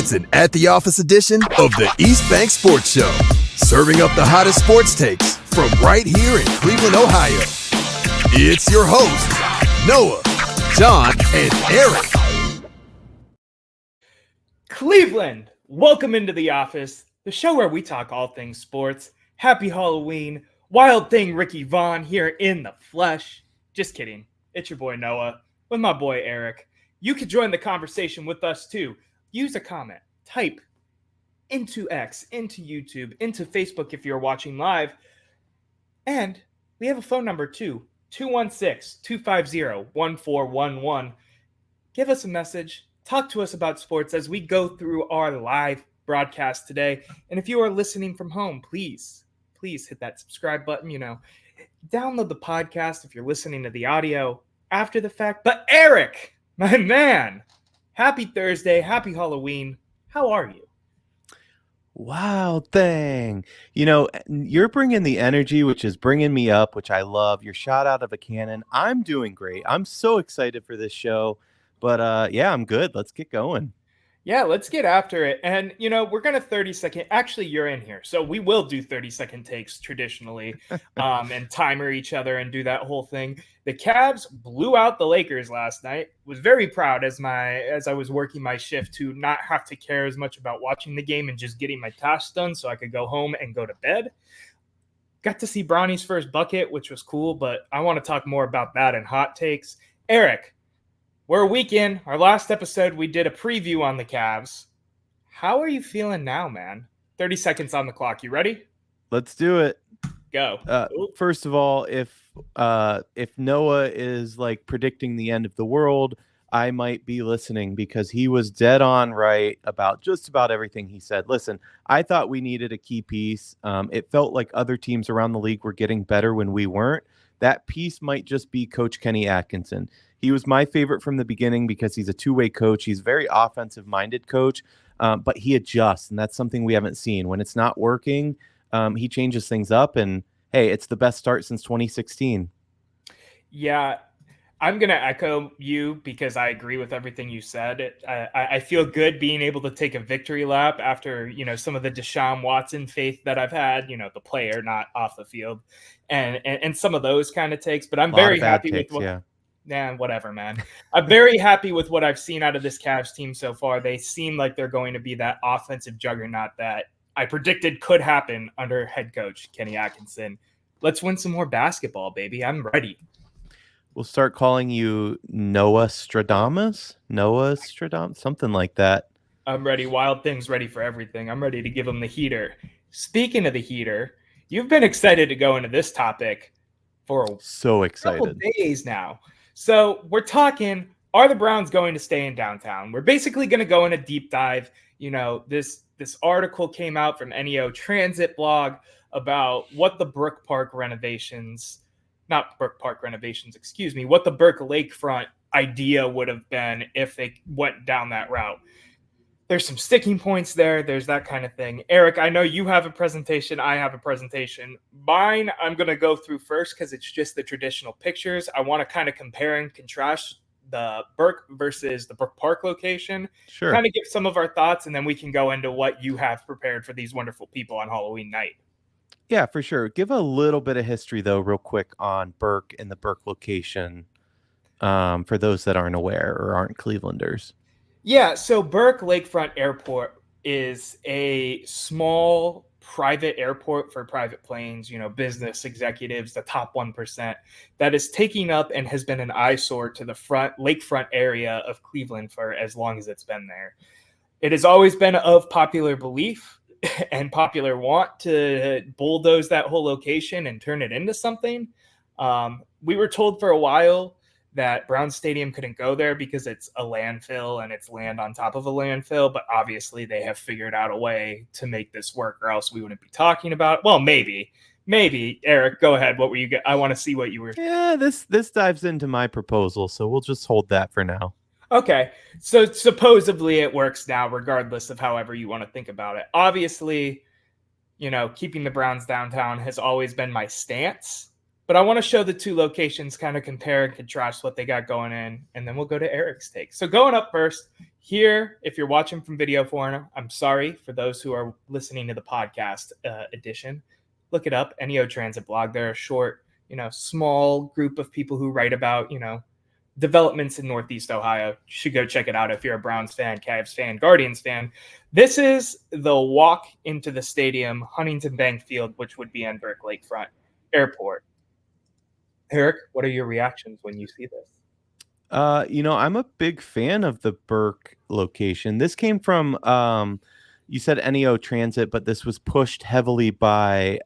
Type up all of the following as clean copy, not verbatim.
It's an At the Office edition of the East Bank Sports Show, serving up the hottest sports takes from right here in Cleveland, Ohio. It's your hosts, Noah, John, and Erik. Cleveland, welcome into the office, the show where we talk all things sports. Happy Halloween. Wild Thing Ricky Vaughn here in the flesh. Just kidding. It's your boy Noah with my boy Erik. You can join the conversation with us too. Use a comment. Type into X, into YouTube, into Facebook if you're watching live. And we have a phone number too. 216-250-1411. Give us a message. Talk to us about sports as we go through our live broadcast today. And if you are listening from home, please hit that subscribe button. Download the podcast if you're listening to the audio after the fact. But Erik, my man, happy Thursday, happy Halloween. How are you? Wild Thing. You're bringing the energy, which is bringing me up, which I love. You're shot out of a cannon. I'm doing great. I'm so excited for this show. But yeah, I'm good. Let's get going. Yeah, let's get after it. And, we're going to 30-second. Actually, you're in here. So we will do 30-second takes traditionally and timer each other and do that whole thing. The Cavs blew out the Lakers last night. Was very proud as I was working my shift to not have to care as much about watching the game and just getting my tasks done so I could go home and go to bed. Got to see Bronny's first bucket, which was cool, but I want to talk more about that in hot takes. Erik, we're a week in. Our last episode, we did a preview on the Cavs. How are you feeling now, man? 30 seconds on the clock. You ready? Let's do it. Go. First of all, if Noah is like predicting the end of the world, I might be listening because he was dead on right about just about everything he said. Listen, I thought we needed a key piece. It felt like other teams around the league were getting better when we weren't. That piece might just be Coach Kenny Atkinson. He was my favorite from the beginning because he's a two-way coach. He's a very offensive-minded coach, but he adjusts, and that's something we haven't seen. When it's not working, he changes things up, and, hey, it's the best start since 2016. Yeah, I'm going to echo you because I agree with everything you said. I feel good being able to take a victory lap after, some of the Deshaun Watson faith that I've had, the player, not off the field, and some of those kind of takes. But I'm very happy with what... Yeah. Nah, whatever, man. I'm very happy with what I've seen out of this Cavs team so far. They seem like they're going to be that offensive juggernaut that I predicted could happen under head coach Kenny Atkinson. Let's win some more basketball, baby. I'm ready. We'll start calling you Noah Stradamus, something like that. I'm ready. Wild Thing's ready for everything. I'm ready to give him the heater. Speaking of the heater, you've been excited to go into this topic for a couple days now. So we're talking, are the Browns going to stay in downtown? We're basically going to go in a deep dive. This article came out from NEO Transit blog about what the what the Burke Lakefront idea would have been if they went down that route. There's some sticking points there. There's that kind of thing. Erik, I know you have a presentation. I have a presentation. Mine, I'm going to go through first because it's just the traditional pictures. I want to kind of compare and contrast the Burke versus the Brook Park location. Sure. Kind of give some of our thoughts, and then we can go into what you have prepared for these wonderful people on Halloween night. Yeah, for sure. Give a little bit of history, though, real quick on Burke and the Burke location for those that aren't aware or aren't Clevelanders. Yeah, so Burke Lakefront Airport is a small private airport for private planes, business executives, the top 1%, that is taking up and has been an eyesore to the lakefront area of Cleveland for as long as it's been there. It has always been of popular belief and popular want to bulldoze that whole location and turn it into something. We were told for a while that Brown Stadium couldn't go there because it's a landfill and it's land on top of a landfill. But obviously they have figured out a way to make this work or else we wouldn't be talking about it. Well, maybe. Erik, go ahead. What were you? I want to see what you were. Yeah, this dives into my proposal. So we'll just hold that for now. Okay. So supposedly it works now, regardless of however you want to think about it. Obviously, keeping the Browns downtown has always been my stance. But I want to show the two locations, kind of compare and contrast what they got going in, and then we'll go to Erik's take. So going up first here, if you're watching from video form, I'm sorry for those who are listening to the podcast edition. Look it up, NEO Transit blog. They're a short, small group of people who write about, developments in Northeast Ohio. You should go check it out if you're a Browns fan, Cavs fan, Guardians fan. This is the walk into the stadium, Huntington Bank Field, which would be on Burke Lakefront Airport. Erik, what are your reactions when you see this? I'm a big fan of the Burke location. This came from, you said NEO Transit, but this was pushed heavily by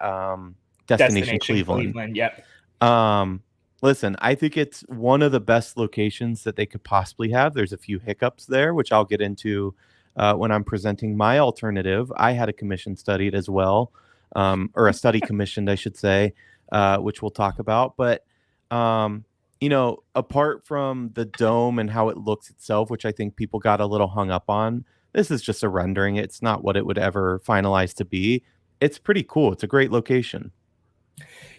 Destination Cleveland. Yep. Listen, I think it's one of the best locations that they could possibly have. There's a few hiccups there, which I'll get into when I'm presenting my alternative. I had a commission studied as well, or a study commissioned, I should say, which we'll talk about. But apart from the dome and how it looks itself, which I think people got a little hung up on, this is just a rendering. It's not what it would ever finalize to be. It's pretty cool. It's a great location.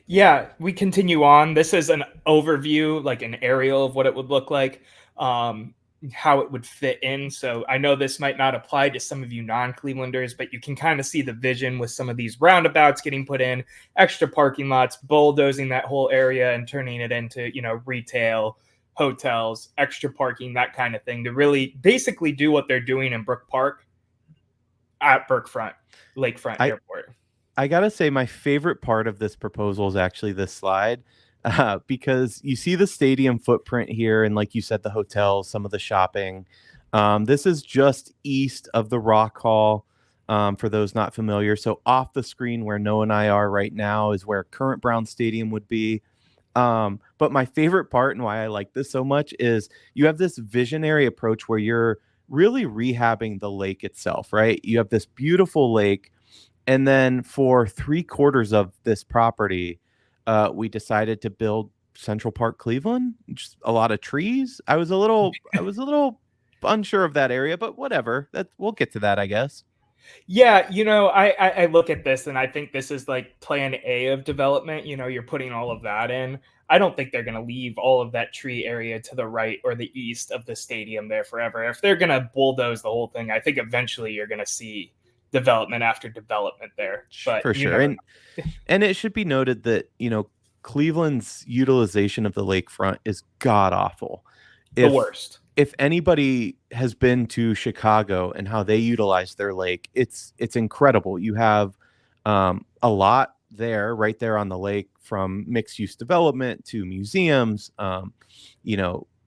Yeah, we continue on. This is an overview, like an aerial of what it would look like, how it would fit in. So I know this might not apply to some of you non-Clevelanders, but you can kind of see the vision with some of these roundabouts getting put in, extra parking lots, bulldozing that whole area and turning it into, retail, hotels, extra parking, that kind of thing, to really basically do what they're doing in Brook Park at Lakefront Airport. I gotta say, my favorite part of this proposal is actually this slide, because you see the stadium footprint here, and like you said, the hotels, some of the shopping. This is just east of the Rock Hall, for those not familiar. So off the screen where Noah and I are right now is where current Brown Stadium would be. But my favorite part and why I like this so much is you have this visionary approach where you're really rehabbing the lake itself, right? You have this beautiful lake. And then for 3/4 of this property, we decided to build Central Park Cleveland. Just a lot of trees. I was a little unsure of that area, but whatever. We'll get to that, I guess. Yeah, I look at this and I think this is like plan A of development. You're putting all of that in. I don't think they're going to leave all of that tree area to the right or the east of the stadium there forever. If they're going to bulldoze the whole thing, I think eventually you're going to see development after development there. But for sure. And it should be noted that, Cleveland's utilization of the lakefront is god awful. The worst. If anybody has been to Chicago and how they utilize their lake, it's incredible. You have a lot there, right there on the lake, from mixed use development to museums,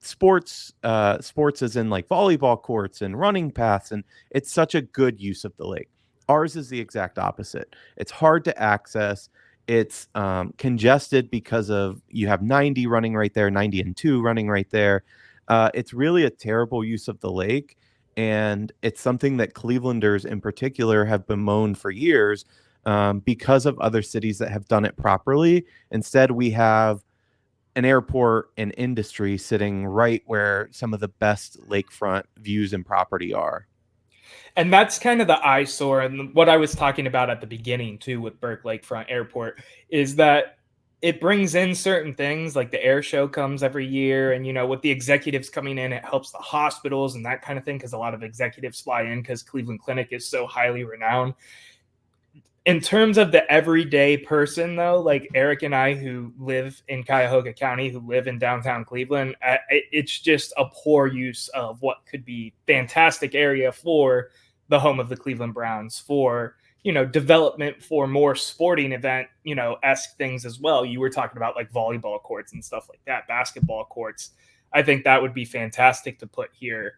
sports as in like volleyball courts and running paths. And it's such a good use of the lake. Ours is the exact opposite. It's hard to access. It's congested because of you have 90 running right there, 90 and 2 running right there. It's really a terrible use of the lake. And it's something that Clevelanders in particular have bemoaned for years, because of other cities that have done it properly. Instead, we have an airport and industry sitting right where some of the best lakefront views and property are. And that's kind of the eyesore. And what I was talking about at the beginning, too, with Burke Lakefront Airport is that it brings in certain things, like the air show comes every year. And, with the executives coming in, it helps the hospitals and that kind of thing, because a lot of executives fly in because Cleveland Clinic is so highly renowned. In terms of the everyday person, though, like Erik and I, who live in Cuyahoga County, who live in downtown Cleveland, it's just a poor use of what could be fantastic area for the home of the Cleveland Browns, for, development for more sporting event, esque things as well. You were talking about like volleyball courts and stuff like that, basketball courts. I think that would be fantastic to put here,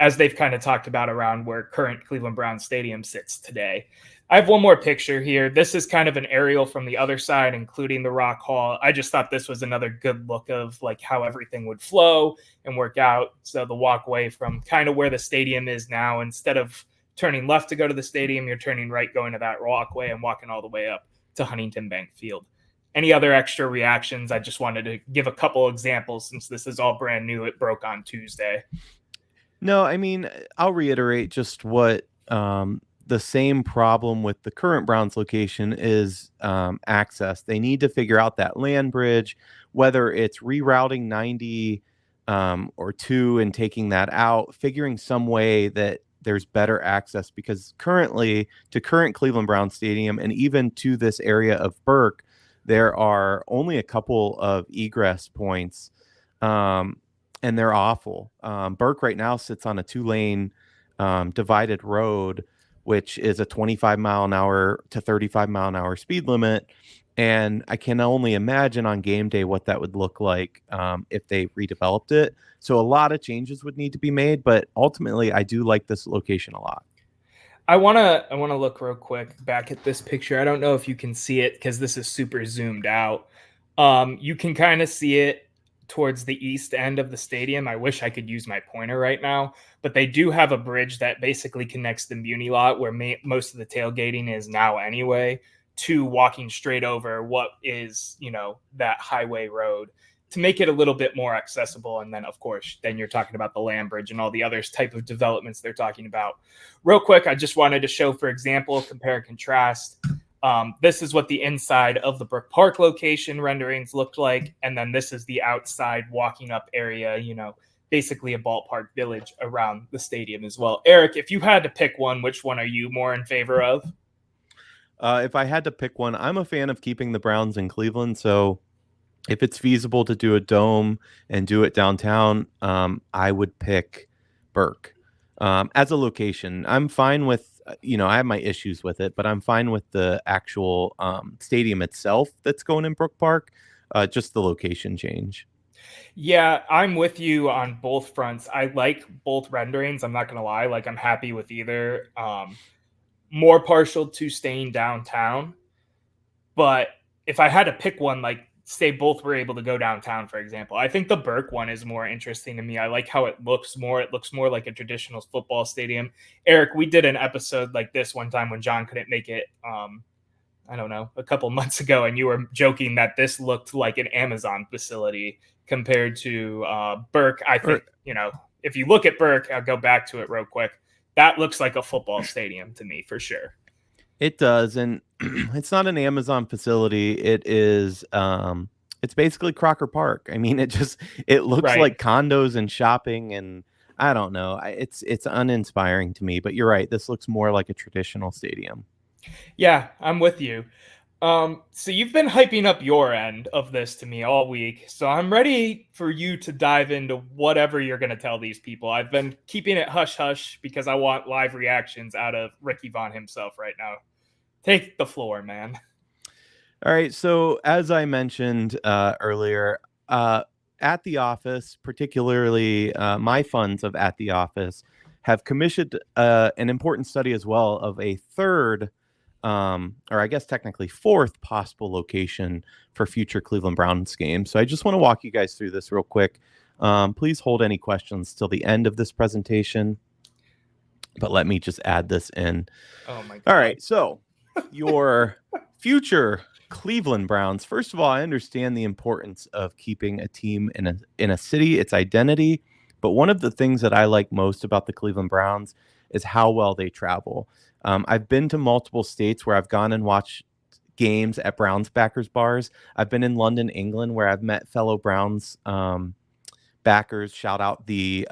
as they've kind of talked about around where current Cleveland Browns Stadium sits today. I have one more picture here. This is kind of an aerial from the other side, including the Rock Hall. I just thought this was another good look of like how everything would flow and work out. So the walkway from kind of where the stadium is now, instead of turning left to go to the stadium, you're turning right, going to that walkway and walking all the way up to Huntington Bank Field. Any other extra reactions? I just wanted to give a couple examples since this is all brand new. It broke on Tuesday. No, I mean, I'll reiterate just what the same problem with the current Browns location is access. They need to figure out that land bridge, whether it's rerouting 90 or 2 and taking that out, figuring some way that there's better access, because currently to current Cleveland Browns Stadium and even to this area of Burke, there are only a couple of egress points, and they're awful. Burke right now sits on a 2-lane divided road, which is a 25 mile an hour to 35 mile an hour speed limit. And I can only imagine on game day what that would look like if they redeveloped it. So a lot of changes would need to be made, but ultimately I do like this location a lot. I wanna look real quick back at this picture. I don't know if you can see it because this is super zoomed out. You can kind of see it towards the east end of the stadium. I wish I could use my pointer right now, but they do have a bridge that basically connects the Muni lot, where most of the tailgating is now anyway, to walking straight over what is, that highway road, to make it a little bit more accessible. And then, of course, then you're talking about the land bridge and all the other type of developments they're talking about. Real quick, I just wanted to show, for example, compare and contrast. This is what the inside of the Brook Park location renderings looked like. And then this is the outside walking up area, basically a ballpark village around the stadium as well. Eric, if you had to pick one, which one are you more in favor of? If I had to pick one, I'm a fan of keeping the Browns in Cleveland. So if it's feasible to do a dome and do it downtown, I would pick Burke as a location. I'm fine with, I have my issues with it, but I'm fine with the actual stadium itself that's going in Brook Park, just the location change. Yeah, I'm with you on both fronts. I like both renderings. I'm not going to lie. Like, I'm happy with either. More partial to staying downtown. But if I had to pick one, like, say both were able to go downtown, for example, I think the Burke one is more interesting to me. I like how it looks more. It looks more like a traditional football stadium. Eric, we did an episode like this one time when John couldn't make it, I don't know, a couple months ago, and you were joking that this looked like an Amazon facility compared to Burke. I think, if you look at Burke, I'll go back to it real quick. That looks like a football stadium to me, for sure. It does, and it's not an Amazon facility. It is, it's basically Crocker Park. I mean, it looks Right. like condos and shopping, and I don't know. It's uninspiring to me. But you're right. This looks more like a traditional stadium. Yeah, I'm with you. So you've been hyping up your end of this to me all week. So I'm ready for you to dive into whatever you're going to tell these people. I've been keeping it hush hush because I want live reactions out of Ricky Vaughn himself right now. Take the floor, man. All right. So as I mentioned earlier, at the office, particularly my funds of At the Office, have commissioned an important study as well of a third, or I guess technically fourth possible location for future Cleveland Browns games. So I just want to walk you guys through this real quick. Please hold any questions till the end of this presentation, but let me just add this in. Oh my God. All right. So your future Cleveland Browns. First of all, I understand the importance of keeping a team in a city, its identity. But one of the things that I like most about the Cleveland Browns is how well they travel. I've been to multiple states where I've gone and watched games at Browns backers bars. I've been in London, England, where I've met fellow Browns backers. Shout out the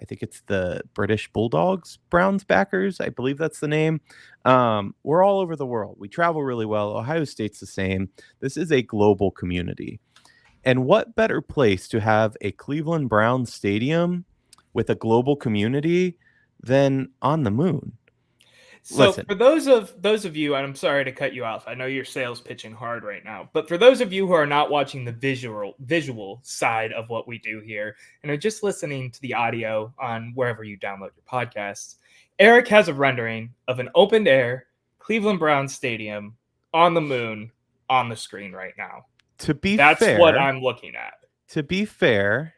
I think it's the British Bulldogs Browns backers. I believe that's the name. We're all over the world. We travel really well. Ohio State's the same. This is a global community. And what better place to have a Cleveland Browns stadium with a global community than on the moon? So Listen. for those of you, and I'm sorry to cut you off, I know you're sales pitching hard right now, but for those of you who are not watching the visual side of what we do here and are just listening to the audio on wherever you download your podcasts, Eric has a rendering of an open air Cleveland Browns stadium on the moon on the screen right now. That's what I'm looking at. To be fair,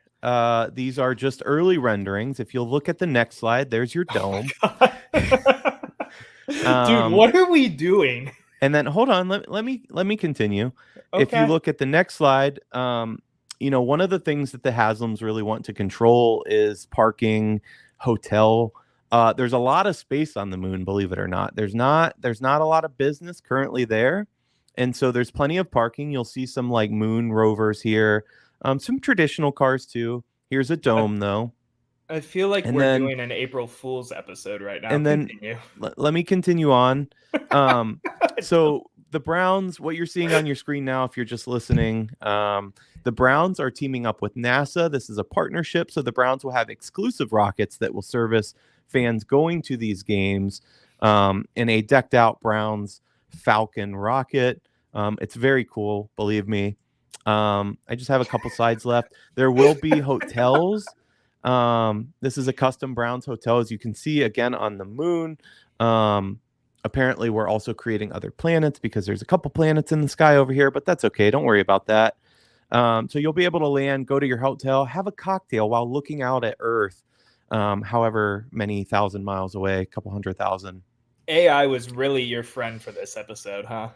these are just early renderings. If you'll look at the next slide, there's your dome. Dude, what are we doing? And then hold on, let me continue. Okay. If you look at the next slide, one of the things that the Haslams really want to control is parking, hotel There's a lot of space on the moon, believe it or not. There's not a lot of business currently there. And so there's plenty of parking. You'll see some like moon rovers here, some traditional cars too. Here's a dome though. I feel like And we're then doing an April Fool's episode right now. and then Continue. let me continue on. So the Browns, what you're seeing on your screen now, if you're just listening, the Browns are teaming up with NASA. This is a partnership, so the Browns will have exclusive rockets that will service fans going to these games in a decked out Browns Falcon rocket. It's very cool, believe me. I just have a couple slides left. There will be hotels. This is a custom Browns hotel, as you can see again on the moon. Apparently, we're also creating other planets because there's a couple planets in the sky over here, but that's okay. Don't worry about that. So you'll be able to land, go to your hotel, have a cocktail while looking out at Earth, however many thousand miles away, a couple 100,000. AI was really your friend for this episode, huh?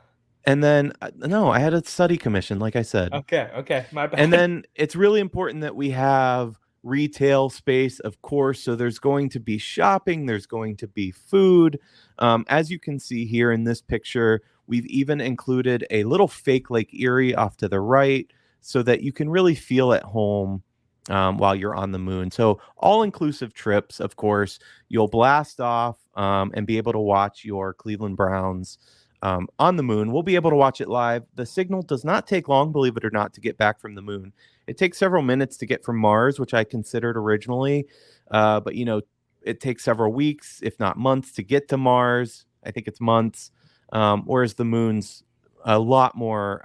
And then, no, I had a study commission, like I said. Okay, my bad. And then it's really important that we have retail space, of course. So there's going to be shopping, there's going to be food. As you can see here in this picture, we've even included a little fake Lake Erie off to the right so that you can really feel at home while you're on the moon. So all-inclusive trips, of course. You'll blast off and be able to watch your Cleveland Browns on the moon. We'll be able to watch it live. The signal does not take long, believe it or not, to get back from the moon. It takes several minutes to get from Mars, which I considered originally. But, you know, it takes several weeks, if not months, to get to Mars. I think it's months. Whereas the moon's a lot more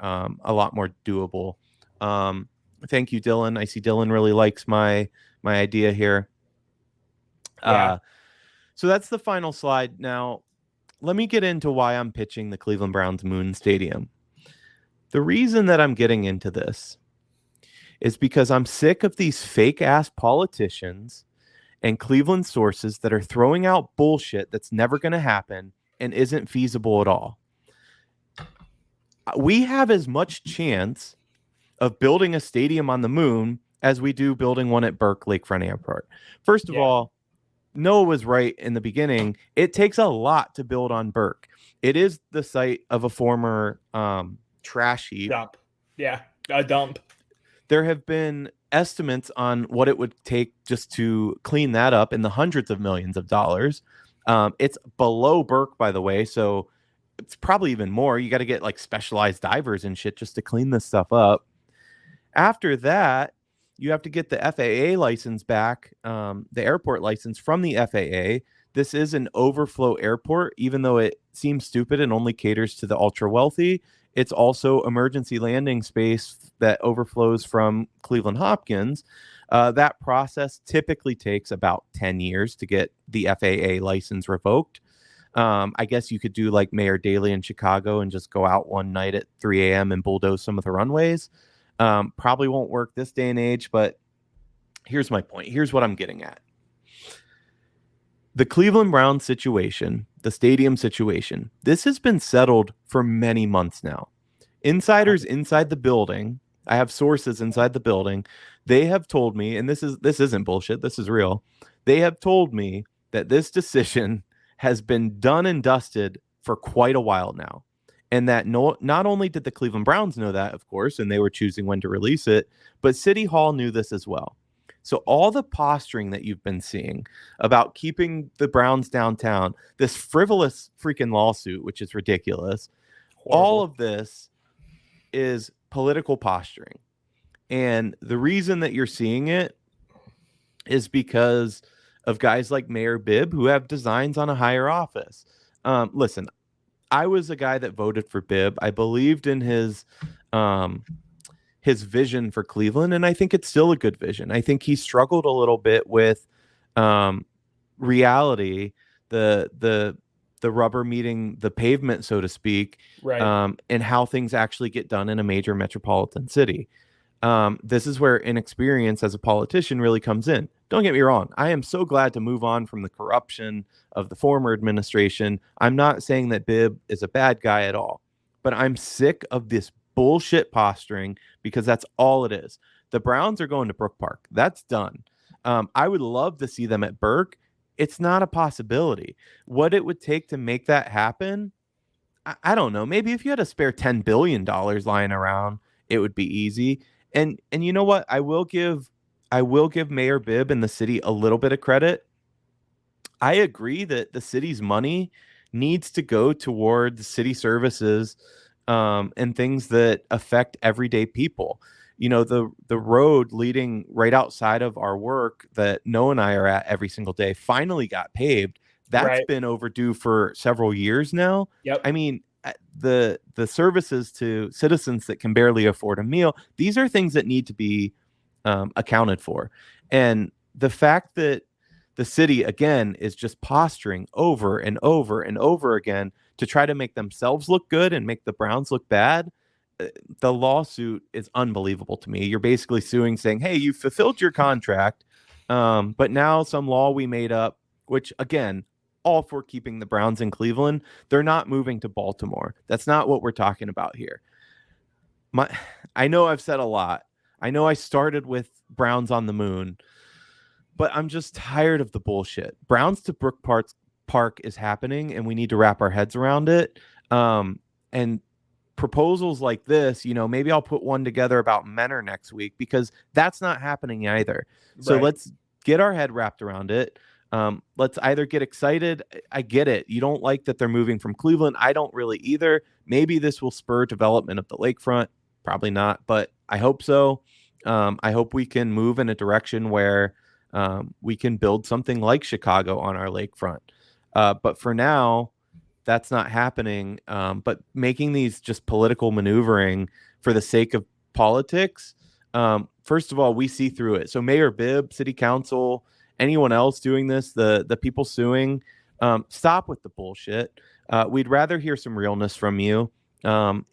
doable. Thank you, Dylan. I see Dylan really likes my idea here. Yeah. So that's the final slide. Now, let me get into why I'm pitching the Cleveland Browns Moon Stadium. The reason that I'm getting into this is because I'm sick of these fake-ass politicians and Cleveland sources that are throwing out bullshit that's never going to happen and isn't feasible at all. We have as much chance of building a stadium on the moon as we do building one at Burke Lakefront Airport. First of all, Noah was right in the beginning. It takes a lot to build on Burke. It is the site of a former trash heap. Dump. Yeah, a dump. There have been estimates on what it would take just to clean that up in the hundreds of millions of dollars. It's below Burke, by the way, so it's probably even more. You got to get like specialized divers and shit just to clean this stuff up. After that, you have to get the FAA license back, the airport license from the FAA. This is an overflow airport, even though it seems stupid and only caters to the ultra wealthy. It's also emergency landing space that overflows from Cleveland Hopkins. That process typically takes about 10 years to get the FAA license revoked. I guess you could do like Mayor Daley in Chicago and just go out one night at 3 a.m. and bulldoze some of the runways. Probably won't work this day and age, but here's my point. Here's what I'm getting at. The Cleveland Browns situation, the stadium situation, this has been settled for many months now. Insiders inside the building, I have sources inside the building, they have told me, and this isn't bullshit, this is real. They have told me that this decision has been done and dusted for quite a while now. And that not only did the Cleveland Browns know that, of course, and they were choosing when to release it, but City Hall knew this as well. So all the posturing that you've been seeing about keeping the Browns downtown, this frivolous freaking lawsuit, which is ridiculous, all of this is political posturing. And the reason that you're seeing it is because of guys like Mayor Bibb who have designs on a higher office. Listen, I was a guy that voted for Bibb. I believed in his vision for Cleveland, and I think it's still a good vision. I think he struggled a little bit with reality, the rubber meeting the pavement, so to speak, right. And how things actually get done in a major metropolitan city. This is where inexperience as a politician really comes in. Don't get me wrong. I am so glad to move on from the corruption of the former administration. I'm not saying that Bibb is a bad guy at all, but I'm sick of this bullshit posturing because that's all it is. The Browns are going to Brook Park. That's done. I would love to see them at Burke. it's not a possibility. What it would take to make that happen, I don't know. Maybe if you had a spare $10 billion lying around, it would be easy. And you know what? I will give Mayor Bibb and the city a little bit of credit. I agree that the city's money needs to go towards city services, and things that affect everyday people. The road leading right outside of our work that Noah and I are at every single day finally got paved. That's Right. been overdue for several years now. Yep. I mean, the services to citizens that can barely afford a meal, these are things that need to be accounted for. And the fact that the city, again, is just posturing over and over and over again to try to make themselves look good and make the Browns look bad, the lawsuit is unbelievable to me. You're basically suing, saying, hey, you fulfilled your contract, but now some law we made up, which, again, all for keeping the Browns in Cleveland, they're not moving to Baltimore. That's not what we're talking about here. I know I've said a lot. I know I started with Browns on the moon, but I'm just tired of the bullshit. Browns to Park is happening, and we need to wrap our heads around it. And proposals like this, maybe I'll put one together about Menor next week, because that's not happening either. So Right. let's get our head wrapped around it. Let's either get excited. I get it. You don't like that they're moving from Cleveland. I don't really either. Maybe this will spur development of the lakefront. Probably not, but I hope so. I hope we can move in a direction where we can build something like Chicago on our lakefront. But for now, that's not happening. But making these just political maneuvering for the sake of politics, first of all, we see through it. So Mayor Bibb, City Council, anyone else doing this, the people suing, stop with the bullshit. We'd rather hear some realness from you.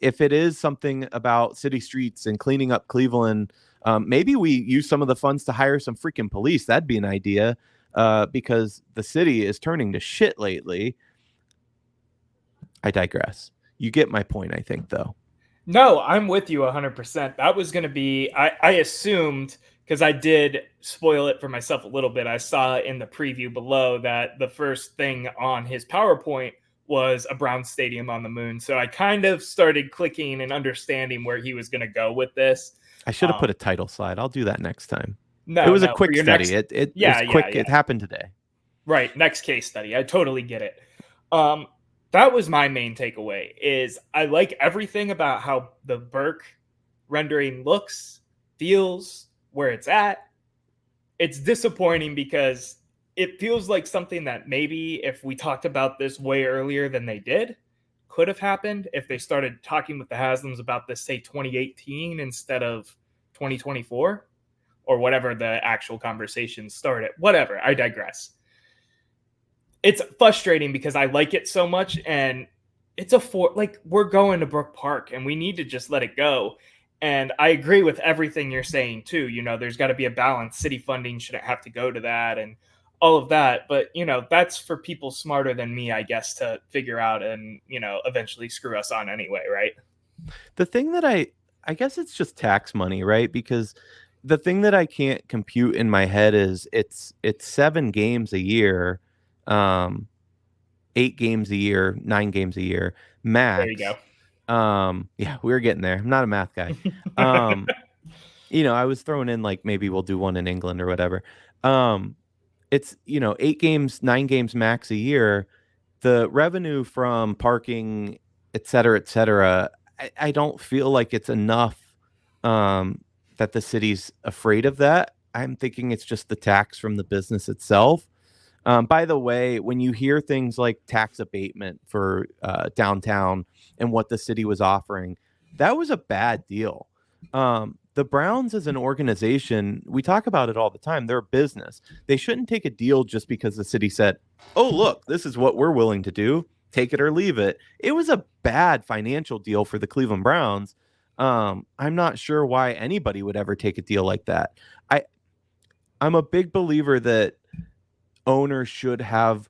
If it is something about city streets and cleaning up Cleveland, maybe we use some of the funds to hire some freaking police. That'd be an idea, because the city is turning to shit lately. I digress. You get my point, I think, though. No, I'm with you 100%. That was going to be, I assumed, because I did spoil it for myself a little bit. I saw in the preview below that the first thing on his PowerPoint was a Brown Stadium on the moon. So I kind of started clicking and understanding where he was going to go with this. I should have put a title slide. I'll do that next time. No, it was a for quick your study. next- It Yeah, was quick. yeah. It happened today. Right. Next case study. I totally get it. That was my main takeaway. Is I like everything about how the Burke rendering looks, feels, where it's at. It's disappointing because it feels like something that maybe if we talked about this way earlier than they did, could have happened if they started talking with the Haslams about this, say 2018 instead of 2024, or whatever the actual conversation started. Whatever. I digress. It's frustrating because I like it so much, and it's we're going to Brook Park and we need to just let it go. And I agree with everything you're saying too. There's got to be a balance. City funding shouldn't have to go to that and all of that. But, that's for people smarter than me, I guess, to figure out and, eventually screw us on anyway, right? The thing that I guess it's just tax money, right? Because the thing that I can't compute in my head is it's 7 games a year, 8 games a year, 9 games a year, max. There you go. Yeah, we were getting there. I'm not a math guy. I was throwing in like maybe we'll do one in England or whatever. It's 8 games, 9 games max a year. The revenue from parking, et cetera, I don't feel like it's enough that the city's afraid of that. I'm thinking it's just the tax from the business itself. By the way, when you hear things like tax abatement for downtown and what the city was offering, that was a bad deal. The Browns as an organization, we talk about it all the time. They're a business. They shouldn't take a deal just because the city said, oh, look, this is what we're willing to do. Take it or leave it. It was a bad financial deal for the Cleveland Browns. I'm not sure why anybody would ever take a deal like that. I'm a big believer that owners should have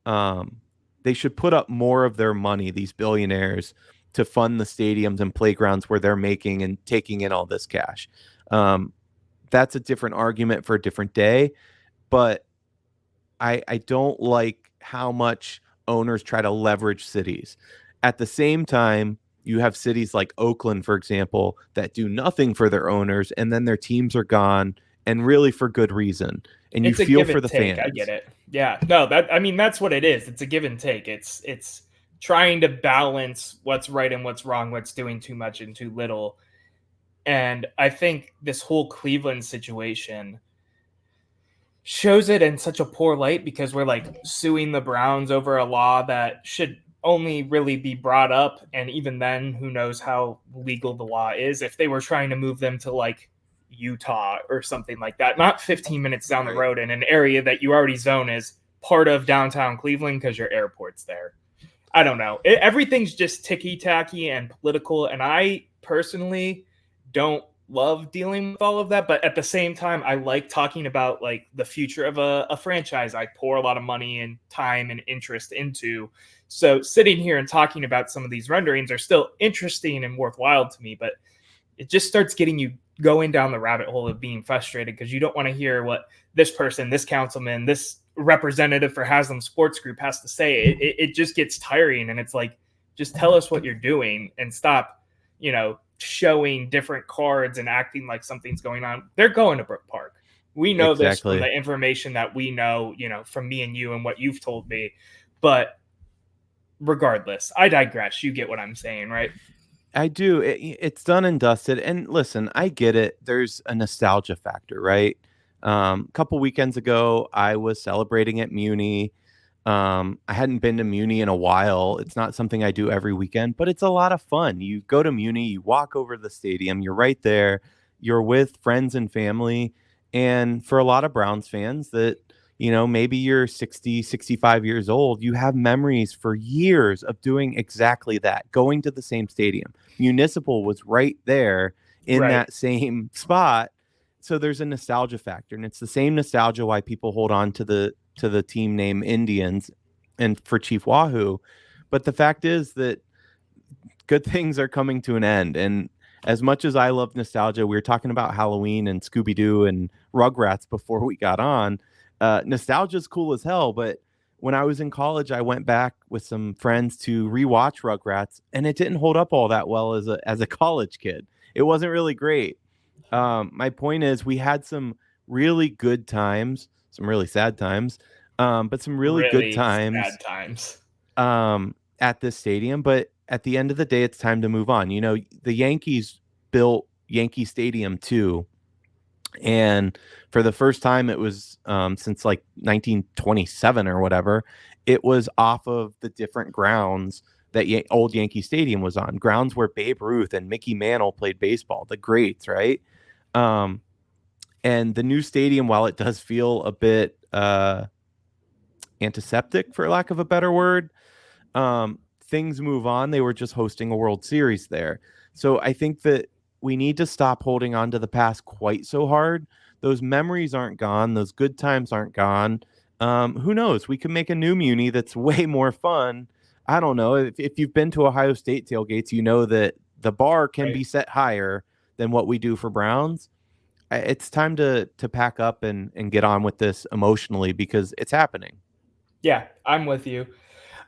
they should put up more of their money, these billionaires, to fund the stadiums and playgrounds where they're making and taking in all this cash. That's a different argument for a different day, but I don't like how much owners try to leverage cities. At the same time, you have cities like Oakland, for example, that do nothing for their owners, and then their teams are gone, and really for good reason. And you It's a feel give for and the take. I get fans. it. Yeah. No, that's what it is. It's a give and take. It's trying to balance what's right and what's wrong, what's doing too much and too little. And I think this whole Cleveland situation shows it in such a poor light because we're like suing the Browns over a law that should only really be brought up. And even then, who knows how legal the law is if they were trying to move them to like Utah or something like that, not 15 minutes down the road in an area that you already zone as part of downtown Cleveland because your airport's there. I don't know. Everything's just ticky tacky and political. And I personally don't love dealing with all of that. But at the same time, I like talking about like the future of a franchise I pour a lot of money and time and interest into. So sitting here and talking about some of these renderings are still interesting and worthwhile to me. But it just starts getting you going down the rabbit hole of being frustrated because you don't want to hear what this person, this councilman, this representative for Haslam Sports Group has to say. It just gets tiring, and it's like, just tell us what you're doing and stop, showing different cards and acting like something's going on. They're going to Brook Park. We know this from the information that we know, from me and you and what you've told me. But regardless, I digress. You get what I'm saying, right? I do. It's done and dusted. And listen, I get it. There's a nostalgia factor, right? A couple weekends ago, I was celebrating at Muni. I hadn't been to Muni in a while. It's not something I do every weekend, but it's a lot of fun. You go to Muni, you walk over to the stadium, you're right there, you're with friends and family. And for a lot of Browns fans that, maybe you're 60, 65 years old, you have memories for years of doing exactly that, going to the same stadium. Municipal was right there in that same spot. So there's a nostalgia factor, and it's the same nostalgia why people hold on to the team name Indians and for Chief Wahoo. But the fact is that good things are coming to an end. And as much as I love nostalgia, we were talking about Halloween and Scooby-Doo and Rugrats before we got on. Nostalgia is cool as hell, but when I was in college, I went back with some friends to rewatch Rugrats, and it didn't hold up all that well as a college kid. It wasn't really great. My point is, we had some really good times, some really sad times, but some really good times, sad times at this stadium. But at the end of the day, it's time to move on. The Yankees built Yankee Stadium too. And for the first time, it was since like 1927 or whatever, it was off of the different grounds that old Yankee Stadium was on. Grounds where Babe Ruth and Mickey Mantle played baseball, the greats, right? And the new stadium, while it does feel a bit antiseptic, for lack of a better word, things move on. They were just hosting a World Series there. So I think that we need to stop holding on to the past quite so hard. Those memories aren't gone. Those good times aren't gone. Who knows? We can make a new Muni that's way more fun. I don't know. If you've been to Ohio State tailgates, you know that the bar can be set higher than what we do for Browns. It's time to pack up and get on with this emotionally because it's happening. Yeah, I'm with you.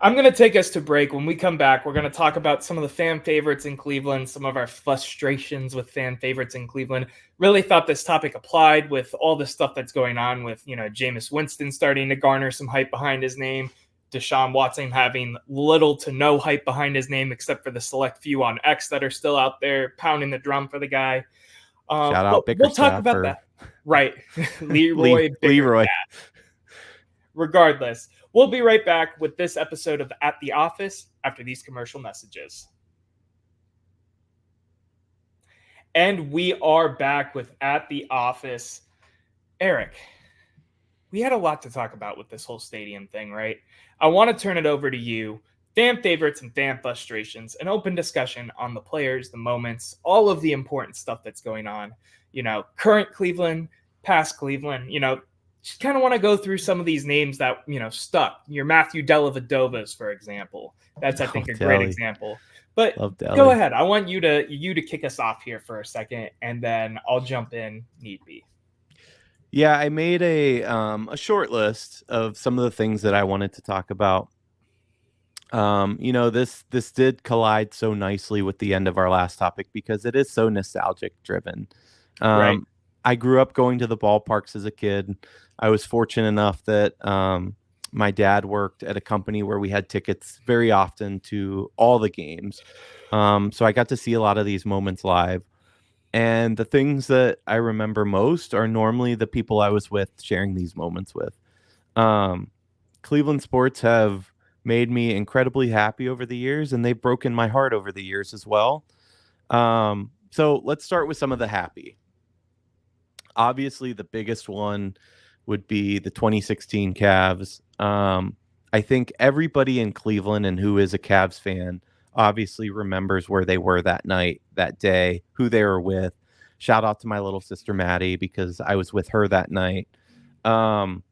I'm going to take us to break. When we come back, we're going to talk about some of the fan favorites in Cleveland, some of our frustrations with fan favorites in Cleveland. Really thought this topic applied with all the stuff that's going on with, Jameis Winston starting to garner some hype behind his name, Deshaun Watson having little to no hype behind his name, except for the select few on X that are still out there pounding the drum for the guy. Shout out We'll talk about that. Right. Leroy. Regardless, we'll be right back with this episode of At the Office after these commercial messages. And we are back with At the Office. Erik, we had a lot to talk about with this whole stadium thing, right? I want to turn it over to you. Fan favorites and fan frustrations, an open discussion on the players, the moments, all of the important stuff that's going on. Current Cleveland, past Cleveland, just kind of want to go through some of these names that, stuck. Your Matthew Dellavedovas, for example. That's, I think, a great example. But go ahead. I want you to kick us off here for a second, and then I'll jump in need be. Yeah, I made a short list of some of the things that I wanted to talk about. This did collide so nicely with the end of our last topic because it is so nostalgic driven. Right. I grew up going to the ballparks as a kid. I was fortunate enough that my dad worked at a company where we had tickets very often to all the games. So I got to see a lot of these moments live. And the things that I remember most are normally the people I was with sharing these moments with. Um, Cleveland sports have made me incredibly happy over the years, and they've broken my heart over the years as well. So let's start with some of the happy. Obviously, the biggest one would be the 2016 Cavs. I think everybody in Cleveland and who is a Cavs fan obviously remembers where they were that night, that day, who they were with. Shout out to my little sister Maddie because I was with her that night. Um,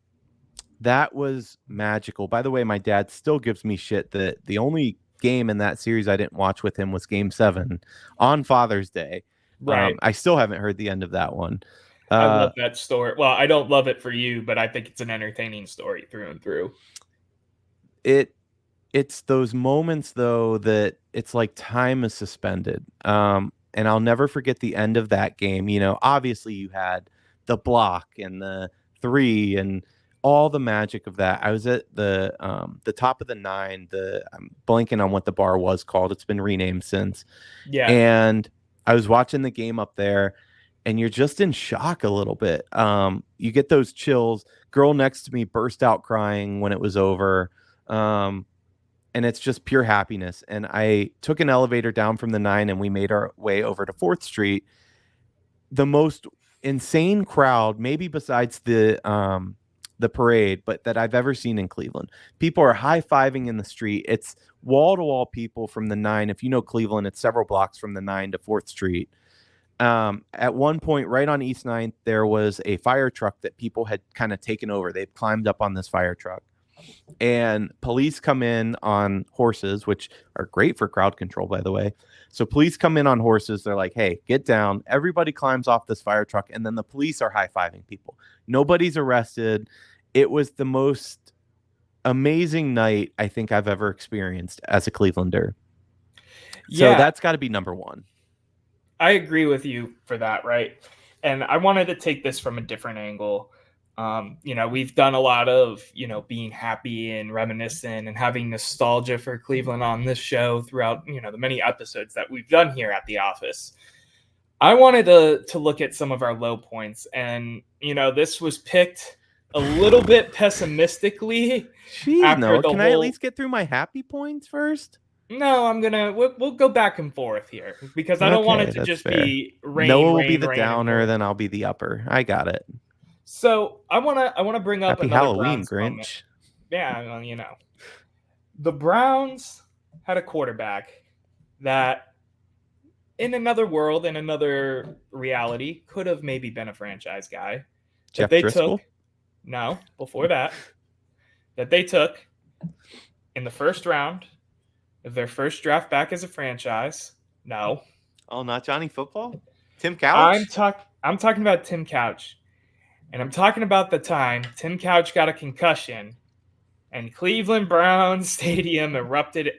that was magical. By the way, my dad still gives me shit that the only game in that series I didn't watch with him was Game 7 on Father's Day. Right. I still haven't heard the end of that one. I Uh, love that story. Well, I don't love it for you, but I think it's an entertaining story through and through. it it's those moments though that it's like time is suspended. And I'll never forget the end of that game. Obviously you had the block and the three and all the magic of that. I was at the top of the nine. I'm blanking on what the bar was called. It's been renamed since. Yeah. And I was watching the game up there, and you're just in shock a little bit. You get those chills. Girl next to me burst out crying when it was over. And it's just pure happiness. And I took an elevator down from the nine, and we made our way over to 4th Street. The most insane crowd, maybe besides the parade, but that I've ever seen in Cleveland. People are high-fiving in the street. It's wall-to-wall people from the nine. If you know Cleveland, it's several blocks from the nine to 4th Street. At one point, right on East 9th, there was a fire truck that people had kind of taken over. They'd climbed up on this fire truck. And police come in on horses, which are great for crowd control, by the way. So police come in on horses. They're like, hey, get down. Everybody climbs off this fire truck. And then the police are high-fiving people. Nobody's arrested. It was the most amazing night I think I've ever experienced as a Clevelander. So Yeah, that's got to be number one. I agree with you for that, right? And I wanted to take this from a different angle. We've done a lot of, being happy and reminiscent and having nostalgia for Cleveland on this show throughout, the many episodes that we've done here at the office. I wanted to look at some of our low points, and, this was picked a little bit pessimistically. Jeez, After Noah, the can I at whole- least get through my happy points first? No, we'll go back and forth here because I don't want Okay, it to that's just fair. be rain. Noah will rain, be the rain, downer, and then I'll be the upper. I got it. so I wanna bring up Happy another Halloween, Browns moment. Grinch. Yeah, well, the Browns had a quarterback that, in another world, in another reality, could have maybe been a franchise guy that Jeff they Driscoll? took. No, before that they took in the first round of their first draft back as a franchise. No, Oh, not Johnny Football? Tim Couch? I'm talking about Tim Couch, and I'm talking about the time Tim Couch got a concussion, and Cleveland Browns Stadium erupted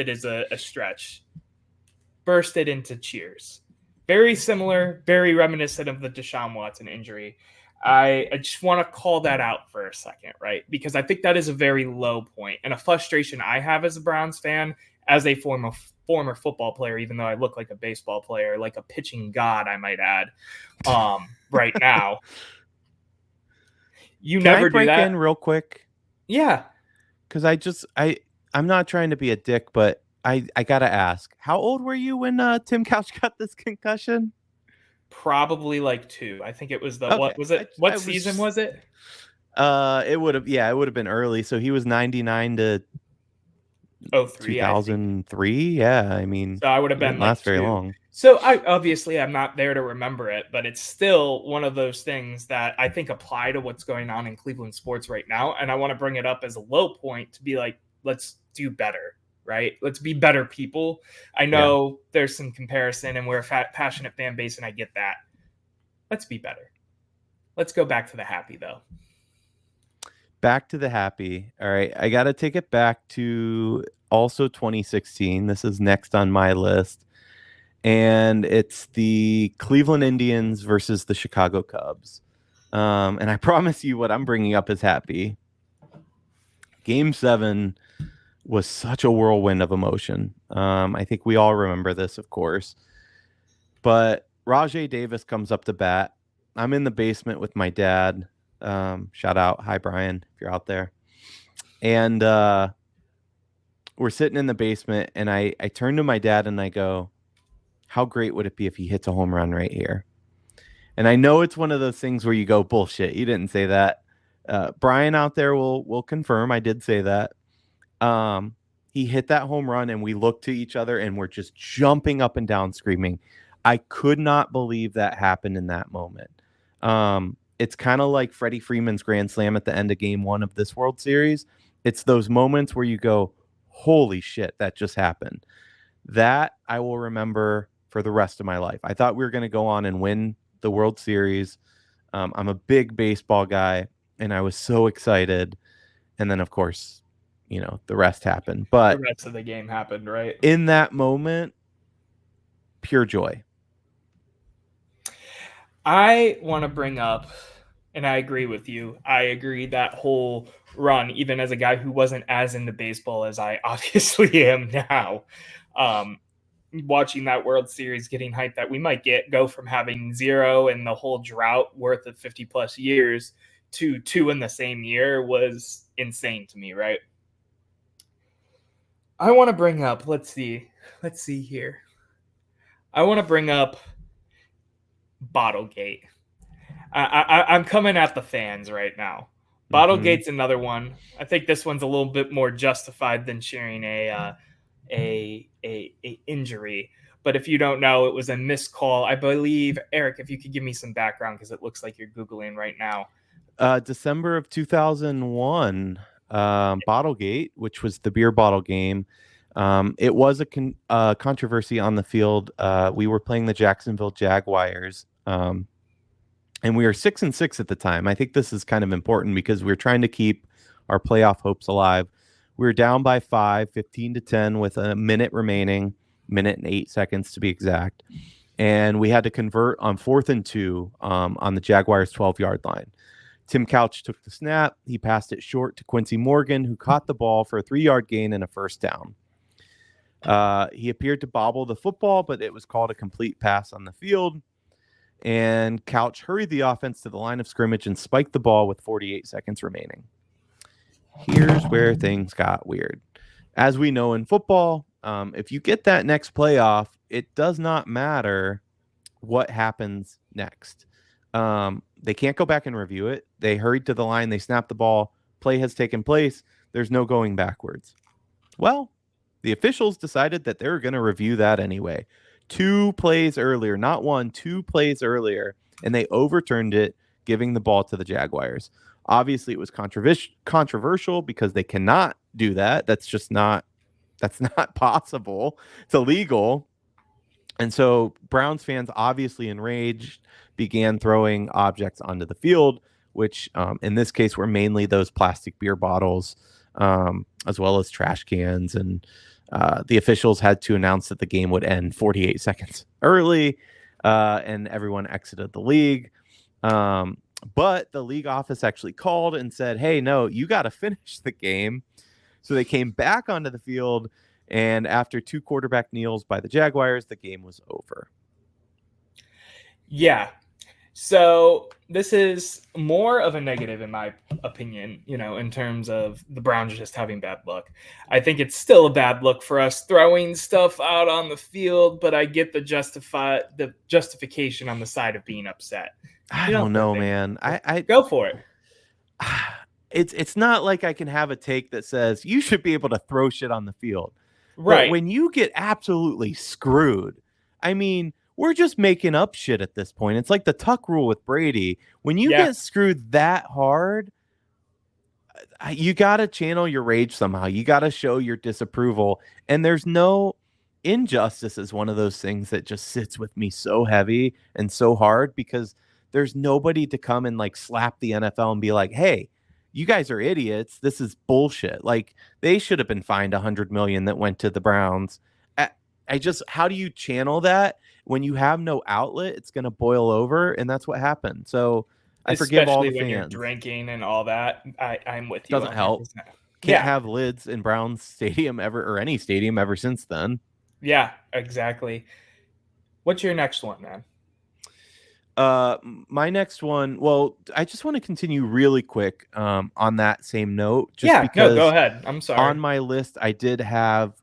as a stretch, bursted into cheers. Very similar, very reminiscent of the Deshaun Watson injury. I just want to call that out for a second, right? Because I think that is a very low point and a frustration I have as a Browns fan, as a former football player, even though I look like a baseball player, like a pitching god, I might add. Right now, you Can never I break do that. in real quick? Yeah, Because I'm not trying to be a dick, but I gotta ask, how old were you when Tim Couch got this concussion? probably like 2. I think it was the Okay, what was it? I What was season just- was it? It would have been early. So he was 99 to 03, I think. 2003. Yeah, I mean, So I would have it been didn't like last very 2. long. So I'm not there to remember it, but it's still one of those things that I think apply to what's going on in Cleveland sports right now. And I want to bring it up as a low point to be like, let's do better, right? Let's be better people. I know there's some comparison and we're a passionate fan base and I get that. Let's be better. Let's go back to the happy, though. Back to the happy. All right. I got to take it back to also 2016. This is next on my list. And it's the Cleveland Indians versus the Chicago Cubs. And I promise you what I'm bringing up is happy. Game 7 was such a whirlwind of emotion. I think we all remember this, of course. But Rajay Davis comes up to bat. I'm in the basement with my dad. Shout out. Hi, Brian, if you're out there. And we're sitting in the basement, and I turn to my dad and I go, how great would it be if he hits a home run right here? And I know it's one of those things where you go, bullshit, you didn't say that. Brian out there will confirm I did say that. He hit that home run, and we looked to each other, and we're just jumping up and down screaming. I could not believe that happened in that moment. It's kind of like Freddie Freeman's grand slam at the end of game 1 of this World Series. It's those moments where you go, holy shit, that just happened. That I will remember for the rest of my life. I thought we were going to go on and win the World Series. I'm a big baseball guy, and I was so excited. And then, of course, the rest happened. But the rest of the game happened, right? In that moment, pure joy. I want to bring up, and I agree with you. I agree that whole run, even as a guy who wasn't as into baseball as I obviously am now, watching that World Series, getting hyped that we might go from having 0 and the whole drought worth of 50 plus years to 2 in the same year was insane to me, right? I want to bring up, let's see here. I want to bring up Bottlegate. I'm coming at the fans right now. Bottlegate's another one. I think this one's a little bit more justified than sharing a injury. But if you don't know, it was a missed call. I believe, Eric, if you could give me some background, because it looks like you're Googling right now. December of 2001, Bottlegate, which was the beer bottle game. It was a controversy on the field. We were playing the Jacksonville Jaguars, and we were 6-6 at the time. I think this is kind of important because we were trying to keep our playoff hopes alive. We were down by 5, 15-10 with a minute remaining, minute and 8 seconds to be exact. And we had to convert on 4th and 2 on the Jaguars' 12-yard line. Tim Couch took the snap. He passed it short to Quincy Morgan, who caught the ball for a 3-yard gain and a first down. He appeared to bobble the football, but it was called a complete pass on the field. And Couch hurried the offense to the line of scrimmage and spiked the ball with 48 seconds remaining. Here's where things got weird. As we know in football, if you get that next playoff, it does not matter what happens next. They can't go back and review it. They hurried to the line. They snapped the ball. Play has taken place. There's no going backwards. Well, the officials decided that they were going to review that anyway. 2 plays earlier, not 1, 2 plays earlier, and they overturned it, giving the ball to the Jaguars. Obviously, it was controversial because they cannot do that. That's not possible. It's illegal. And so Browns fans, obviously enraged, began throwing objects onto the field, which in this case were mainly those plastic beer bottles, as well as trash cans. And the officials had to announce that the game would end 48 seconds early, and everyone exited the league. But the league office actually called and said, hey, no, you got to finish the game. So they came back onto the field, and after 2 quarterback kneels by the Jaguars, the game was over. Yeah. So this is more of a negative, in my opinion, in terms of the Browns just having bad luck. I think it's still a bad look for us throwing stuff out on the field, but I get the justification on the side of being upset. I don't know, man. I go for it. It's not like I can have a take that says you should be able to throw shit on the field. Right. But when you get absolutely screwed, I mean, we're just making up shit at this point. It's like the Tuck rule with Brady. When you get screwed that hard, you got to channel your rage somehow. You got to show your disapproval. And there's no injustice is one of those things that just sits with me so heavy and so hard because there's nobody to come and like slap the NFL and be like, hey, you guys are idiots. This is bullshit. Like, they should have been fined $100 million that went to the Browns. How do you channel that when you have no outlet? It's going to boil over, and that's what happened. So I forgive all the Especially when you're fans. Drinking and all that. I'm with you. Doesn't help. 100%. Can't have lids in Browns Stadium ever, or any stadium ever since then. Yeah, exactly. What's your next one, man? My next one. Well, I just want to continue really quick on that same note. Because go ahead. I'm sorry. On my list, I did have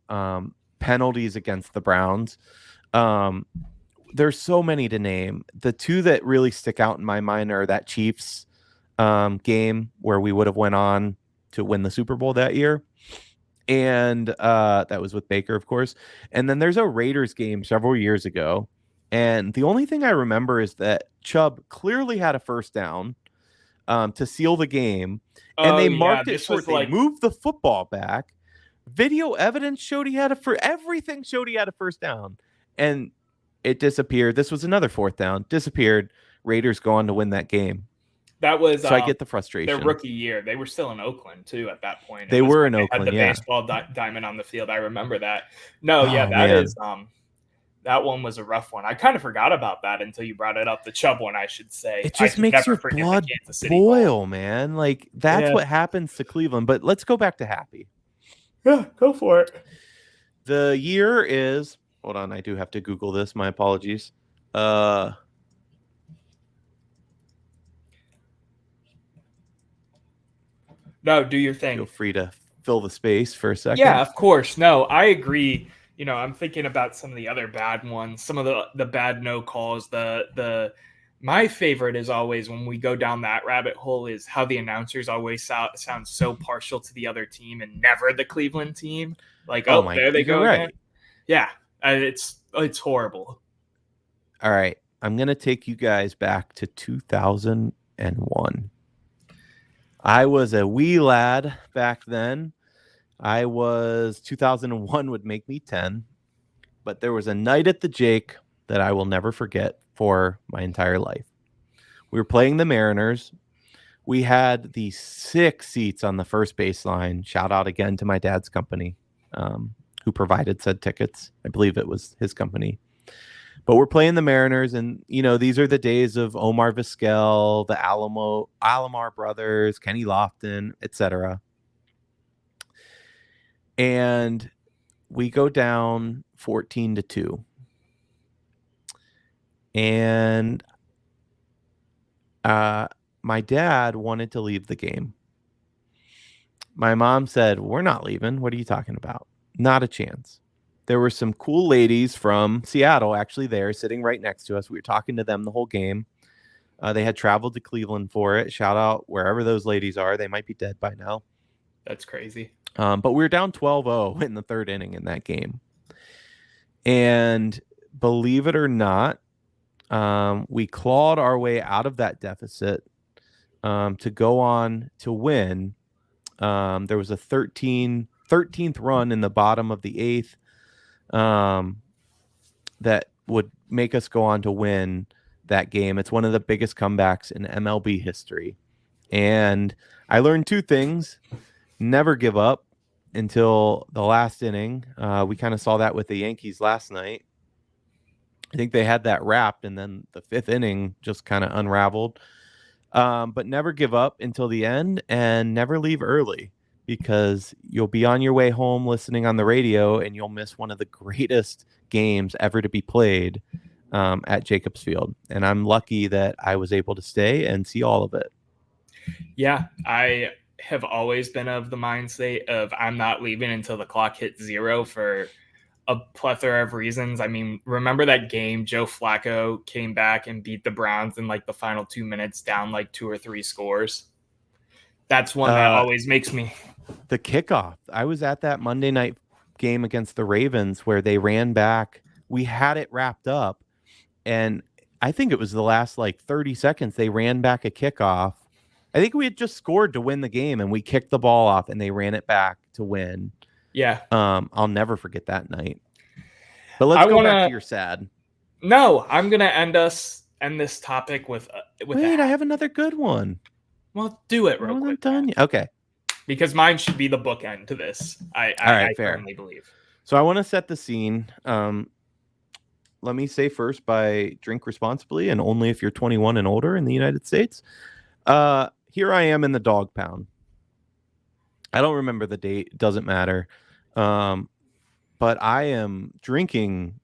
penalties against the Browns. There's so many to name. The two that really stick out in my mind are that Chiefs game where we would have went on to win the Super Bowl that year. And that was with Baker, of course. And then there's a Raiders game several years ago. And the only thing I remember is that Chubb clearly had a first down to seal the game. And they marked it short. They moved the football back. Video evidence showed everything showed he had a first down. And it disappeared. This was another fourth down. Disappeared. Raiders go on to win that game. That was so I get the frustration. Their rookie year. They were still in Oakland too at that point. They were in Oakland. Had the baseball diamond on the field. I remember that. That one was a rough one. I kind of forgot about that until you brought it up. The Chubb one, I should say. It just makes your blood boil, man. Like, that's what happens to Cleveland. But let's go back to Happy. Yeah, go for it. The year is. Hold on, I do have to Google this. My apologies. No, do your thing. Feel free to fill the space for a second. Yeah, of course. No, I agree. I'm thinking about some of the other bad ones, some of the bad no calls. My favorite is always when we go down that rabbit hole is how the announcers always sound so partial to the other team and never the Cleveland team. Like, there they go again. Yeah, it's horrible. All right, I'm gonna take you guys back to 2001. I was a wee lad back then. 2001 would make me 10, but there was a night at the Jake that I will never forget for my entire life. We were playing the Mariners. We had the 6 seats on the first baseline. Shout out again to my dad's company, who provided said tickets. I believe it was his company. But we're playing the Mariners, and these are the days of Omar Vizquel, the Alomar brothers, Kenny Lofton, etc. And we go down 14-2. And my dad wanted to leave the game. My mom said, "We're not leaving. What are you talking about? Not a chance." There were some cool ladies from Seattle actually there sitting right next to us. We were talking to them the whole game. They had traveled to Cleveland for it. Shout out wherever those ladies are. They might be dead by now. That's crazy. But we were down 12-0 in the third inning in that game. And believe it or not, we clawed our way out of that deficit to go on to win. There was a 13th run in the bottom of the 8th that would make us go on to win that game. It's one of the biggest comebacks in MLB history. And I learned 2 things. Never give up until the last inning. We kind of saw that with the Yankees last night. I think they had that wrapped, and then the 5th inning just kind of unraveled. But never give up until the end, and never leave early, because you'll be on your way home listening on the radio, and you'll miss one of the greatest games ever to be played at Jacobs Field. And I'm lucky that I was able to stay and see all of it. Yeah, I have always been of the mindset of I'm not leaving until the clock hits 0 for a plethora of reasons. I mean, remember that game Joe Flacco came back and beat the Browns in like the final 2 minutes down like 2 or 3 scores? That's one that always makes me. The kickoff. I was at that Monday night game against the Ravens where they ran back. We had it wrapped up, and I think it was the last like 30 seconds they ran back a kickoff. I think we had just scored to win the game, and we kicked the ball off, and they ran it back to win. Yeah. I'll never forget that night. But let's go back to your sad. No, I'm going to end us end this topic with Wait, I have another good one. Well, do it I real wasn't quick, done yet. Okay. because mine should be the bookend to this. All right, I fair. firmly believe. So I want to set the scene. Let me say first, by drink responsibly and only if you're 21 and older in the United States. Here I am in the dog pound. I don't remember the date. It doesn't matter. But I am drinking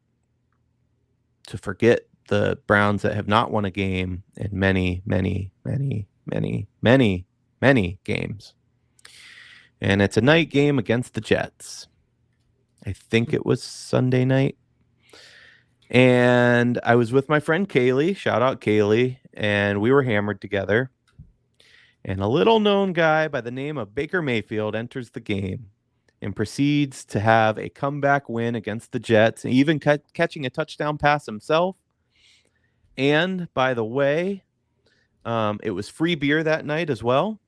to forget the Browns that have not won a game in many, many, many, many, many, many games. And it's a night game against the Jets. I think it was Sunday night. And I was with my friend Kaylee. Shout out Kaylee. And we were hammered together. And a little known guy by the name of Baker Mayfield enters the game and proceeds to have a comeback win against the Jets, even catching a touchdown pass himself. And by the way, it was free beer that night as well,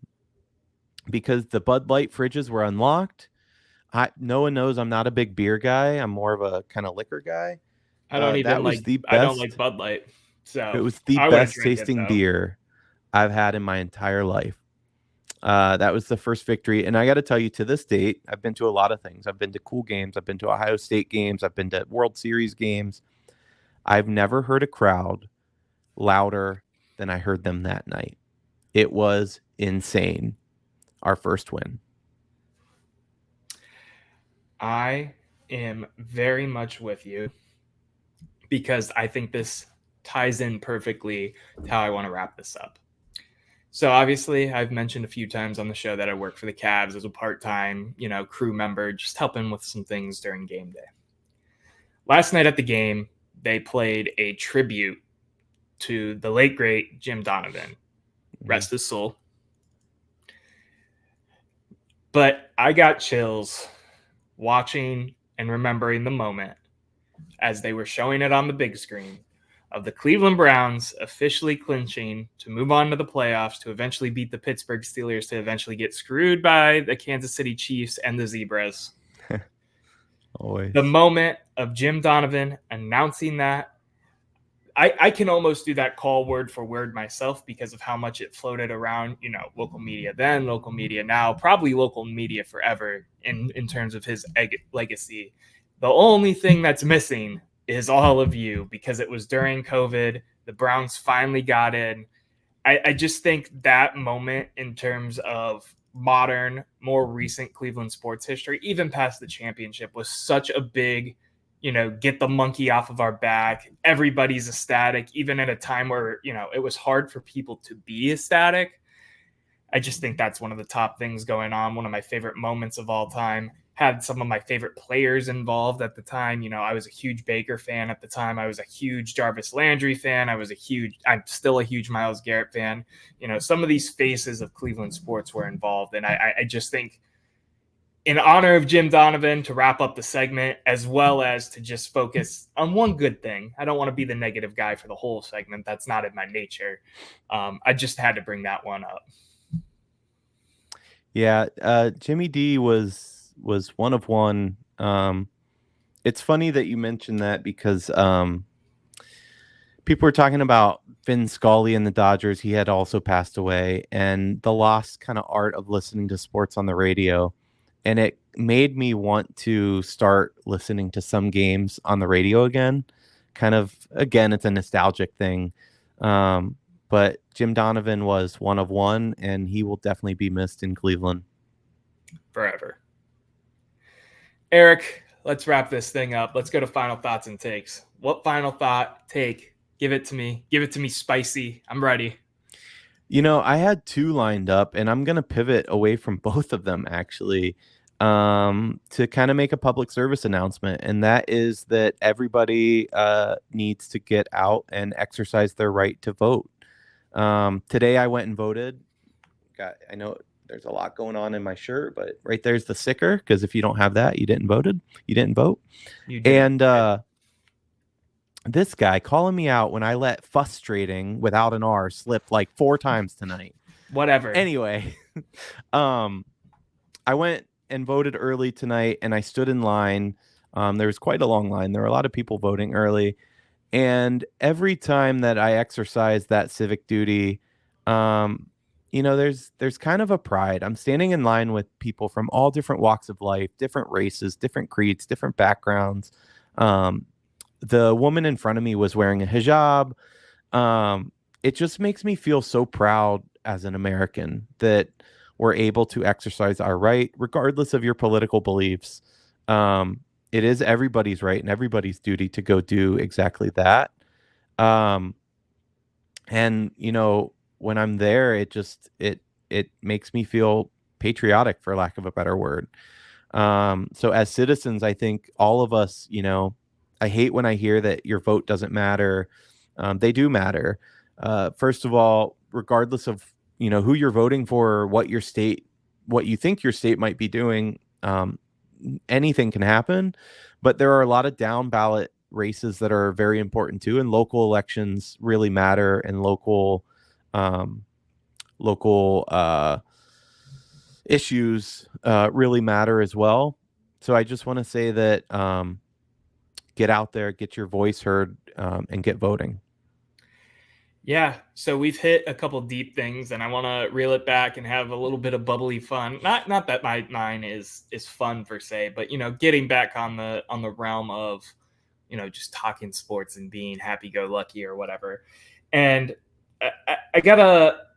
because the Bud Light fridges were unlocked. Noah knows I'm not a big beer guy. I'm more of a kind of liquor guy. I don't even I don't like Bud Light. So it was the best tasting beer I've had in my entire life. That was the first victory. And I got to tell you, to this date, I've been to a lot of things. I've been to cool games. I've been to Ohio State games. I've been to World Series games. I've never heard a crowd louder than I heard them that night. It was insane. Our first win. I am very much with you, because I think this ties in perfectly to how I want to wrap this up. So obviously, I've mentioned a few times on the show that I work for the Cavs as a part-time, crew member, just helping with some things during game day. Last night at the game, they played a tribute to the late, great Jim Donovan. Rest his soul. But I got chills watching and remembering the moment as they were showing it on the big screen of the Cleveland Browns officially clinching to move on to the playoffs, to eventually beat the Pittsburgh Steelers, to eventually get screwed by the Kansas City Chiefs and the Zebras. Always. The moment of Jim Donovan announcing that, I can almost do that call word for word myself, because of how much it floated around, local media then, local media now, probably local media forever in terms of his legacy. The only thing that's missing is all of you, because it was during COVID. The Browns finally got in. I just think that moment, in terms of modern, more recent Cleveland sports history, even past the championship, was such a big, get the monkey off of our back. Everybody's ecstatic, even at a time where, it was hard for people to be ecstatic. I just think that's one of the top things going on. One of my favorite moments of all time. Had some of my favorite players involved at the time. I was a huge Baker fan at the time. I was a huge Jarvis Landry fan. I'm still a huge Myles Garrett fan. Some of these faces of Cleveland sports were involved. And I just think, in honor of Jim Donovan, to wrap up the segment, as well as to just focus on one good thing. I don't want to be the negative guy for the whole segment. That's not in my nature. I just had to bring that one up. Yeah, Jimmy D was one of one. It's funny that you mentioned that, because people were talking about Vin Scully and the Dodgers. He had also passed away, and the lost kind of art of listening to sports on the radio. And it made me want to start listening to some games on the radio again. Kind of, again, it's a nostalgic thing. But Jim Donovan was one of one, and he will definitely be missed in Cleveland forever. Erik, let's wrap this thing up. Let's go to final thoughts and takes. What final thought, take? Give it to me. Give it to me spicy. I'm ready. I had two lined up, and I'm going to pivot away from both of them, actually, to kind of make a public service announcement. And that is that everybody needs to get out and exercise their right to vote. Today I went and voted. I know there's a lot going on in my shirt, but right there's the sticker, because if you don't have that, you didn't vote. And this guy calling me out when I let frustrating without an R slip like 4 times tonight. Whatever. Anyway, I went and voted early tonight, and I stood in line. There was quite a long line. There were a lot of people voting early. And every time that I exercise that civic duty, there's kind of a pride. I'm standing in line with people from all different walks of life, different races, different creeds, different backgrounds. Um, the woman in front of me was wearing a hijab. It just makes me feel so proud as an American that we're able to exercise our right, regardless of your political beliefs. It is everybody's right and everybody's duty to go do exactly that. Um, and when I'm there, it makes me feel patriotic, for lack of a better word. So as citizens, I think all of us, I hate when I hear that your vote doesn't matter. They do matter. First of all, regardless of who you're voting for, or what you think your state might be doing, anything can happen. But there are a lot of down ballot races that are very important too, and local elections really matter, and local issues really matter as well. So I just want to say that get out there, get your voice heard, and get voting. Yeah, so we've hit a couple deep things, and I want to reel it back and have a little bit of bubbly fun. Not that mine is fun per se, but getting back on the realm of just talking sports and being happy go lucky or whatever. And I got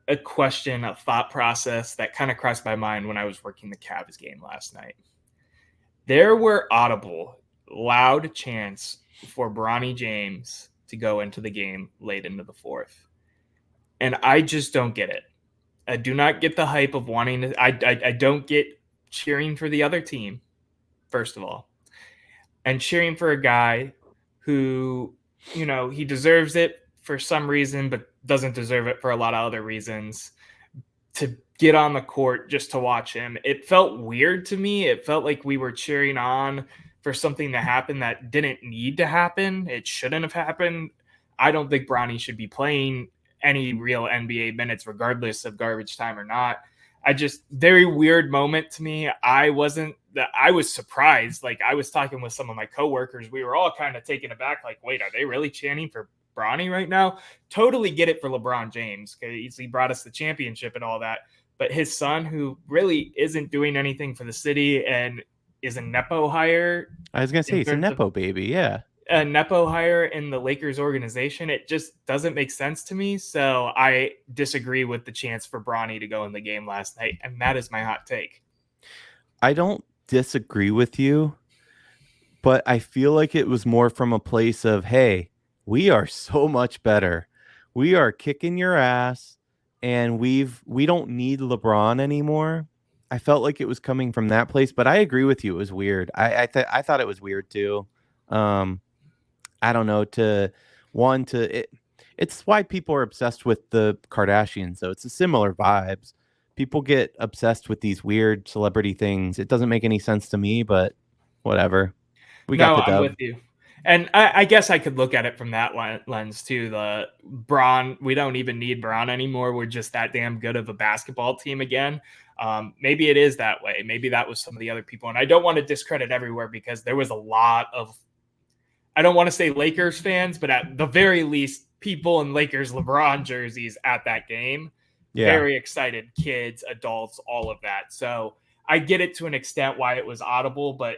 a question, a thought process that kind of crossed my mind when I was working the Cavs game last night. There were audible, loud chants for Bronny James to go into the game late into the fourth. And I just don't get it. I do not get the hype of wanting to. I don't get cheering for the other team, first of all, and cheering for a guy who, he deserves it for some reason, but doesn't deserve it for a lot of other reasons. To get on the court just to watch him, it felt weird to me. It felt like we were cheering on for something to happen that didn't need to happen. It shouldn't have happened. I don't think Bronny should be playing any real NBA minutes, regardless of garbage time or not. Very weird moment to me. I was surprised. Like, I was talking with some of my coworkers. We were all kind of taken aback. Like, wait, are they really chanting for Bronny right now? Totally get it for LeBron James, because he brought us the championship and all that. But his son, who really isn't doing anything for the city and is a Nepo hire. I was going to say, he's a Nepo baby. Yeah. A Nepo hire in the Lakers organization. It just doesn't make sense to me. So I disagree with the chance for Bronny to go in the game last night. And that is my hot take. I don't disagree with you, but I feel like it was more from a place of, hey, we are so much better. We are kicking your ass, and we don't need LeBron anymore. I felt like it was coming from that place, but I agree with you. It was weird. I thought it was weird too. I don't know. It's why people are obsessed with the Kardashians. So it's a similar vibes. People get obsessed with these weird celebrity things. It doesn't make any sense to me, but whatever. We got the dub. I'm with you. And I guess I could look at it from that lens too. The Bron, we don't even need Bron anymore. We're just that damn good of a basketball team again. Maybe it is that way. Maybe that was some of the other people. And I don't want to discredit everywhere, because there was a lot of, I don't want to say Lakers fans, but at the very least, people in Lakers LeBron jerseys at that game. Yeah. Very excited, kids, adults, all of that. So I get it to an extent why it was audible. But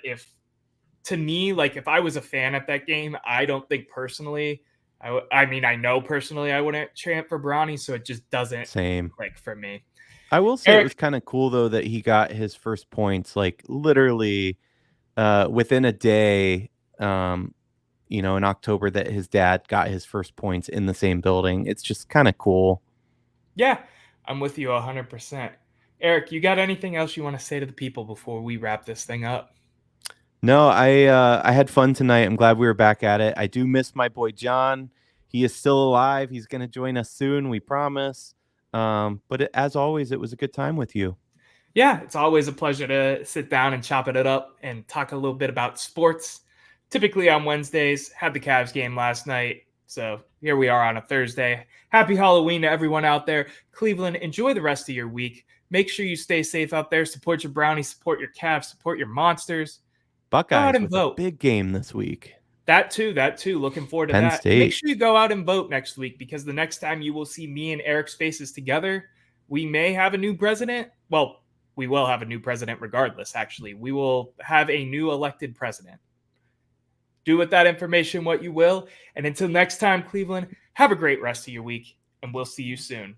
to me, like, if I was a fan at that game, I don't think personally, I know personally I wouldn't chant for Bronny, so it just doesn't click for me. I will say, Erik, it was kind of cool though that he got his first points like literally within a day, in October, that his dad got his first points in the same building. It's just kind of cool. Yeah, I'm with you 100%. Erik, you got anything else you want to say to the people before we wrap this thing up? No, I had fun tonight. I'm glad we were back at it. I do miss my boy John. He is still alive. He's going to join us soon, we promise. But as always, it was a good time with you. Yeah, it's always a pleasure to sit down and chop it up and talk a little bit about sports. Typically on Wednesdays. Had the Cavs game last night, so here we are on a Thursday. Happy Halloween to everyone out there. Cleveland, enjoy the rest of your week. Make sure you stay safe out there. Support your Brownies, support your Cavs, support your Monsters. Buckeyes with a big game this week. That too. Looking forward to Penn that. And make State. sure you go out and vote next week, because the next time you will see me and Eric's faces together, we may have a new president. Well, we will have a new president regardless, actually. We will have a new elected president. Do with that information what you will. And until next time, Cleveland, have a great rest of your week, and we'll see you soon.